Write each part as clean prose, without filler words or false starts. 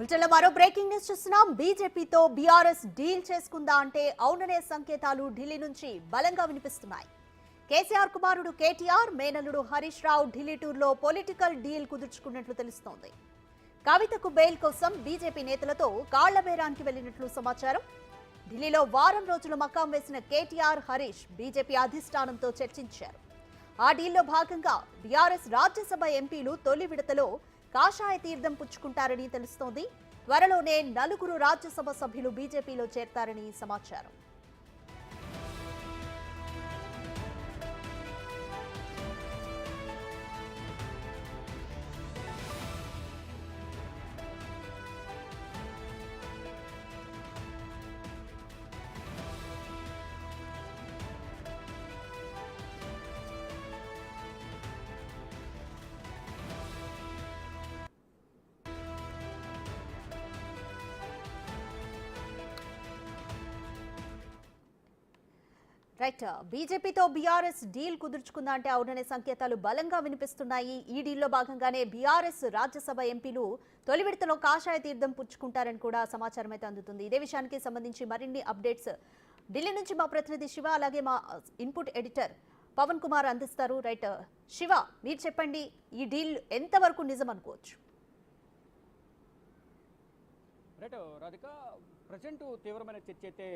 బులెటిన్లో మరో breaking news చూస్తున్నాం. బీజేపీతో బీఆర్ఎస్ డీల్ చేసుకుందా అంటే అవుననే సంకేతాలు ఢిల్లీ నుంచి బలంగా వినిపిస్తున్నాయి. కేసీఆర్ కుమారుడు కేటీఆర్, మేనల్లుడు హరీష్ రావు ఢిల్లీ టూర్లో పొలిటికల్ డీల్ కుదుర్చుకున్నట్లు తెలుస్తోంది. కవితకు బెయిల్ కోసం బీజేపీ నేతలతో కాళ్ల బేరానికి వెళ్లినట్లు సమాచారం. ఢిల్లీలో వారం రోజులు మకాం వేసిన కేటీఆర్, హరీష్ బీజేపీ అధిష్టానంతో చర్చించారు. ఆ డీల్లో భాగంగా బీఆర్ఎస్ రాజ్యసభ ఎంపీలు తొలి విడతలో కాషాయ తీర్థం పుచ్చుకుంటారని తెలుస్తోంది. త్వరలోనే 4 రాజ్యసభ సభ్యులు బీజేపీలో చేరతారని సమాచారం. రైట్, బీజేపీతో బీఆర్ఎస్ డీల్ కుదుర్చుకుందా అంటే అవుననే సంకేతాలు బలంగా వినిపిస్తున్నాయి. ఈ డీల్లో భాగంగానే బీఆర్ఎస్ రాజ్యసభ ఎంపీలు తొలి విడతలో కాషాయ తీర్థం పుచ్చుకుంటారని కూడా సమాచారం అయితే అందుతుంది. ఇదే విషయానికి సంబంధించి మరిన్ని అప్డేట్స్ ఢిల్లీ నుంచి మా ప్రతినిధి శివ, అలాగే మా ఇన్పుట్ ఎడిటర్ పవన్ కుమార్ అందిస్తారు. రైట్ శివ, మీరు చెప్పండి, ఈ డీల్ ఎంతవరకు నిజం అనుకోవచ్చు? రైట్ రాధిక, ప్రజెంట్ తీవ్రమైన చర్చ అయితే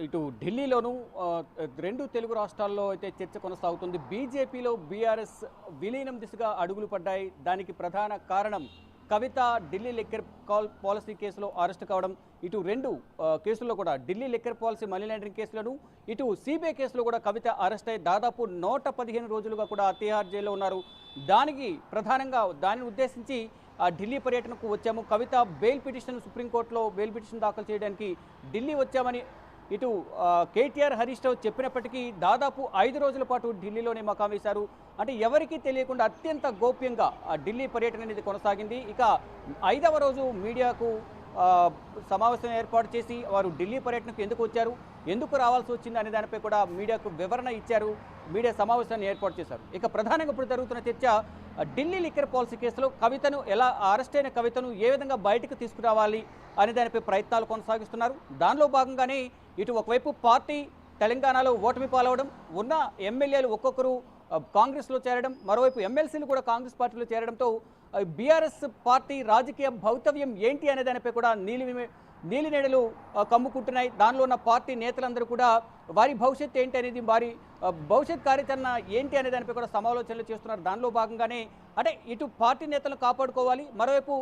ఇటు ఢిల్లీలోను 2 తెలుగు రాష్ట్రాల్లో అయితే చర్చ కొనసాగుతుంది. బీజేపీలో బీఆర్ఎస్ విలీనం దిశగా అడుగులు పడ్డాయి. దానికి ప్రధాన కారణం కవిత ఢిల్లీ లిక్కర్ పాలసీ కేసులో అరెస్ట్ కావడం. ఇటు 2 కేసుల్లో కూడా Delhi liquor policy money laundering కేసులను, ఇటు సిబిఐ కేసులో కూడా కవిత అరెస్ట్ అయ్యి దాదాపు 115 రోజులుగా కూడా తిహార్ జైల్లో ఉన్నారు. దానికి ప్రధానంగా దానిని ఉద్దేశించి ఢిల్లీ పర్యటనకు వచ్చాము. కవిత బెయిల్ పిటిషన్ సుప్రీంకోర్టులో బెయిల్ పిటిషన్ దాఖలు చేయడానికి ఢిల్లీ వచ్చామని ఇటు కేటీఆర్, హరీష్ రావు చెప్పినప్పటికీ దాదాపు 5 రోజుల పాటు ఢిల్లీలోనే మకాం వేశారు. అంటే ఎవరికీ తెలియకుండా అత్యంత గోప్యంగా ఢిల్లీ పర్యటన అనేది కొనసాగింది. ఇక 5వ రోజు మీడియాకు సమావేశం ఏర్పాటు చేసి వారు ఢిల్లీ పర్యటనకు ఎందుకు వచ్చారు, ఎందుకు రావాల్సి వచ్చింది అనే దానిపై కూడా మీడియాకు వివరణ ఇచ్చారు. మీడియా సమావేశాన్ని ఏర్పాటు చేశారు. ఇక ప్రధానంగా ఇప్పుడు జరుగుతున్న చర్చ ఢిల్లీ లిక్కర్ పాలసీ కేసులో కవితను అరెస్ట్ అయిన కవితను ఏ విధంగా బయటకు తీసుకురావాలి అనే దానిపై ప్రయత్నాలు కొనసాగిస్తున్నారు. దానిలో భాగంగానే ఇటు ఒకవైపు పార్టీ తెలంగాణలో ఓటమి పాలవడం, ఉన్న ఎమ్మెల్యేలు ఒక్కొక్కరు కాంగ్రెస్లో చేరడం, మరోవైపు ఎమ్మెల్సీలు కూడా కాంగ్రెస్ పార్టీలో చేరడంతో బీఆర్ఎస్ పార్టీ రాజకీయ భవితవ్యం ఏంటి అనే దానిపై కూడా నీలినేడలు కమ్ముకుంటున్నాయి. దానిలో ఉన్న పార్టీ నేతలందరూ కూడా వారి భవిష్యత్తు ఏంటి అనేది, వారి భవిష్యత్ కార్యాచరణ ఏంటి అనే దానిపై కూడా సమాలోచనలు చేస్తున్నారు. దానిలో భాగంగానే అంటే ఇటు పార్టీ నేతలను కాపాడుకోవాలి, మరోవైపు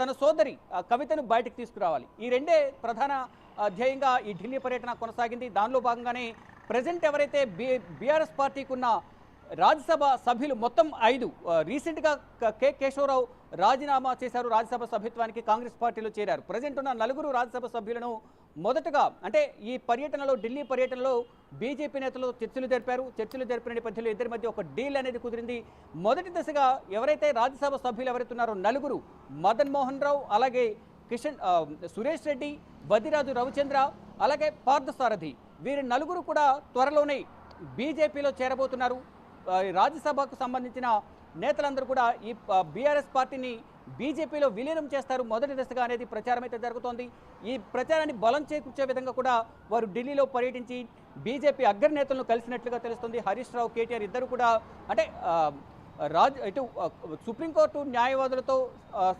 తన సోదరి కవితను బయటకు తీసుకురావాలి. ఈ 2 ప్రధాన ధ్యేయంగా ఈ ఢిల్లీ పర్యటన కొనసాగింది. దానిలో భాగంగానే ప్రజెంట్ ఎవరైతే బీఆర్ఎస్ పార్టీకి ఉన్న రాజ్యసభ సభ్యులు మొత్తం 5 రీసెంట్గా కె కేశవరావు రాజీనామా చేశారు. రాజ్యసభ సభ్యత్వానికి కాంగ్రెస్ పార్టీలో చేరారు. ప్రజెంట్ ఉన్న 4 రాజ్యసభ సభ్యులను మొదటగా అంటే ఈ పర్యటనలో ఢిల్లీ పర్యటనలో బీజేపీ నేతలు చర్చలు జరిపిన నేపథ్యంలో ఇద్దరి మధ్య ఒక డీల్ అనేది కుదిరింది. మొదటి దశగా ఎవరైతే రాజ్యసభ సభ్యులు ఎవరైతే ఉన్నారో 4 మదన్ మోహన్ రావు, అలాగే సురేష్ రెడ్డి, బదిరాజు రవిచంద్ర, అలాగే పార్థసారథి, వీరి 4 కూడా త్వరలోనే బీజేపీలో చేరబోతున్నారు. రాజ్యసభకు సంబంధించిన నేతలందరూ కూడా ఈ బీఆర్ఎస్ పార్టీని బీజేపీలో విలీనం చేస్తారు మొదటి దశగా అనేది ప్రచారం అయితే జరుగుతోంది. ఈ ప్రచారాన్ని బలం చేకూర్చే విధంగా కూడా వారు ఢిల్లీలో పర్యటించి బీజేపీ అగ్రనేతలను కలిసినట్లుగా తెలుస్తుంది. హరీష్ రావు, కేటీఆర్ ఇద్దరు కూడా అంటే ఇటు సుప్రీంకోర్టు న్యాయవాదులతో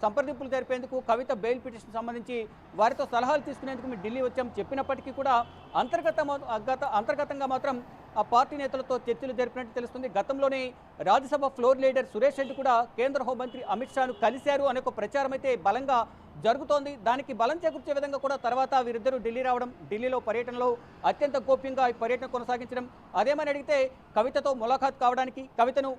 సంప్రదింపులు జరిపేందుకు, కవిత బెయిల్ పిటిషన్ సంబంధించి వారితో సలహాలు తీసుకునేందుకు మేము ఢిల్లీ వచ్చాం చెప్పినప్పటికీ కూడా అంతర్గతంగా మాత్రం ఆ పార్టీ నేతలతో చర్చలు జరిపినట్టు తెలుస్తుంది. గతంలోనే రాజ్యసభ ఫ్లోర్ లీడర్ సురేష్ రెడ్డి కూడా కేంద్ర హోంమంత్రి అమిత్ షాను కలిశారు అనే ఒక ప్రచారం అయితే బలంగా జరుగుతోంది. దానికి బలం చేకూర్చే విధంగా కూడా తర్వాత వీరిద్దరూ ఢిల్లీ రావడం, ఢిల్లీలో పర్యటనలో అత్యంత గోప్యంగా ఈ పర్యటన కొనసాగించడం, అదేమని అడిగితే కవితతో ములాఖాత్ కావడానికి, కవితను